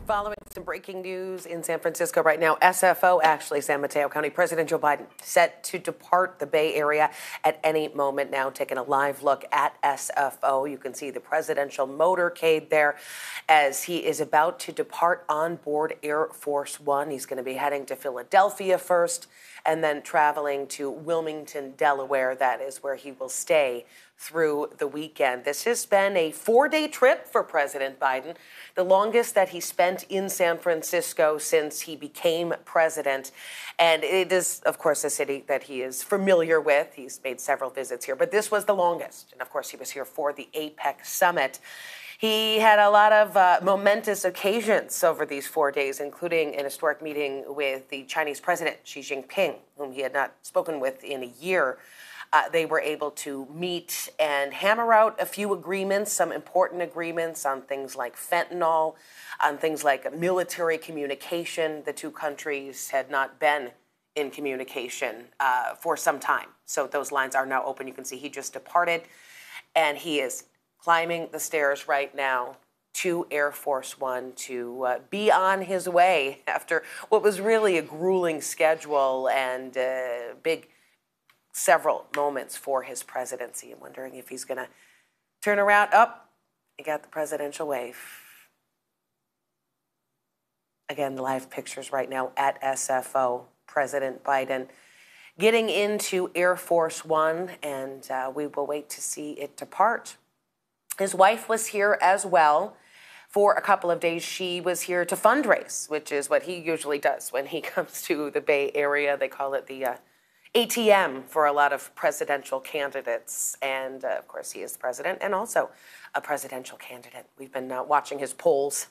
Following some breaking news in San Francisco right now, SFO, actually, San Mateo County President Joe Biden set to depart the Bay Area at any moment now. Taking a live look at SFO. You can see the presidential motorcade there as he is about to depart on board Air Force One. He's going to be heading to Philadelphia first and then traveling to Wilmington, Delaware. That is where he will stay through the weekend. This has been a 4-day trip for President Biden, the longest that he spent in San Francisco since he became president. And it is, of course, a city that he is familiar with. He's made several visits here, but this was the longest. And of course, he was here for the APEC summit. He had a lot of momentous occasions over these 4 days, including an historic meeting with the Chinese president, Xi Jinping, whom he had not spoken with in a year. They were able to meet and hammer out a few agreements, some important agreements on things like fentanyl, on things like military communication. The two countries had not been in communication for some time. So those lines are now open. You can see he just departed, and he is climbing the stairs right now to Air Force One to be on his way after what was really a grueling schedule and big several moments for his presidency. I'm wondering if he's going to turn around. He got the presidential wave. Again, live pictures right now at SFO. President Biden getting into Air Force One, and we will wait to see it depart. His wife was here as well for a couple of days. She was here to fundraise, which is what he usually does when he comes to the Bay Area. They call it the ATM for a lot of presidential candidates. And of course, he is the president and also a presidential candidate. We've been watching his polls,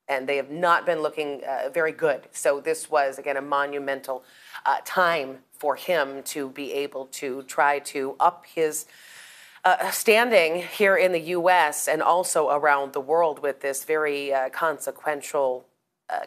and they have not been looking very good. So this was, again, a monumental time for him to be able to try to up his standing here in the U.S. and also around the world with this very consequential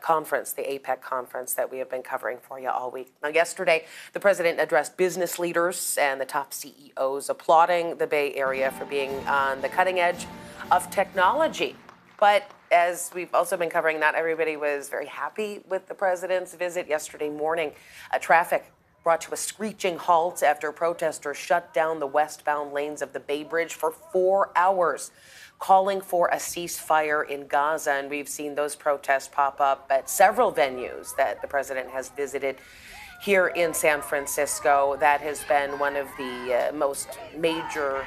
conference, the APEC conference that we have been covering for you all week. Now, yesterday, the president addressed business leaders and the top CEOs, applauding the Bay Area for being on the cutting edge of technology. But as we've also been covering, not everybody was very happy with the president's visit. Yesterday morning, traffic brought to a screeching halt after protesters shut down the westbound lanes of the Bay Bridge for 4 hours, calling for a ceasefire in Gaza. And we've seen those protests pop up at several venues that the president has visited here in San Francisco. That has been one of the most major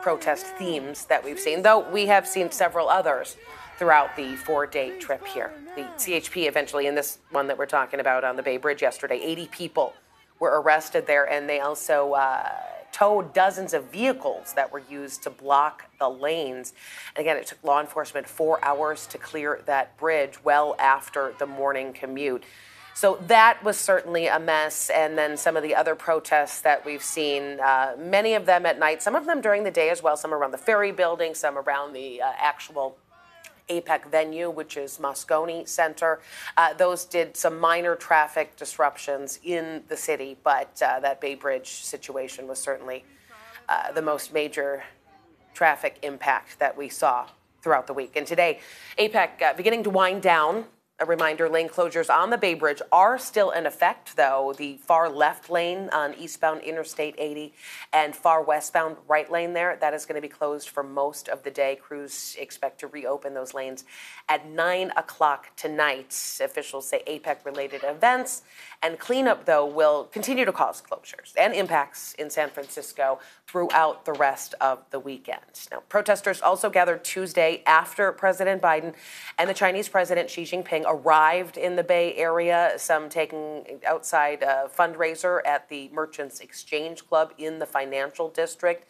protest themes that we've seen, though we have seen several others throughout the 4-day trip here. The CHP eventually, in this one that we're talking about on the Bay Bridge yesterday, 80 people were arrested there, and they also towed dozens of vehicles that were used to block the lanes. And again, it took law enforcement 4 hours to clear that bridge well after the morning commute. So that was certainly a mess. And then some of the other protests that we've seen, many of them at night, some of them during the day as well, some around the Ferry Building, some around the actual APEC venue, which is Moscone Center. Those did some minor traffic disruptions in the city, but that Bay Bridge situation was certainly the most major traffic impact that we saw throughout the week. And today, APEC beginning to wind down. A reminder, lane closures on the Bay Bridge are still in effect, though. The far left lane on eastbound Interstate 80 and far westbound right lane there, that is going to be closed for most of the day. Crews expect to reopen those lanes at 9 o'clock tonight. Officials say APEC-related events and cleanup, though, will continue to cause closures and impacts in San Francisco throughout the rest of the weekend. Now, protesters also gathered Tuesday after President Biden and the Chinese President Xi Jinping arrived in the Bay Area, some taking outside a fundraiser at the Merchants Exchange Club in the financial district.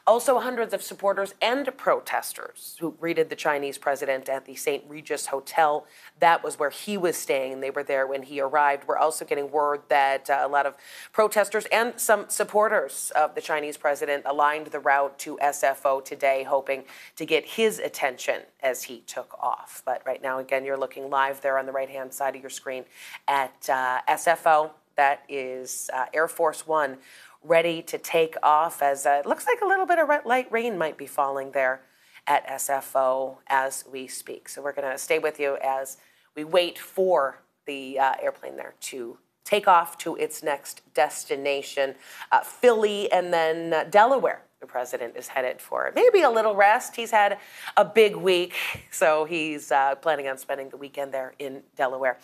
Also, hundreds of supporters and protesters who greeted the Chinese president at the St. Regis Hotel. That was where he was staying. They were there when he arrived. We're also getting word that a lot of protesters and some supporters of the Chinese president aligned the route to SFO today, hoping to get his attention as he took off. But right now, again, you're looking live there on the right-hand side of your screen at SFO. That is Air Force One, ready to take off as it looks like a little bit of light rain might be falling there at SFO as we speak. So we're going to stay with you as we wait for the airplane there to take off to its next destination, Philly and then Delaware. The president is headed for maybe a little rest. He's had a big week, so he's planning on spending the weekend there in Delaware.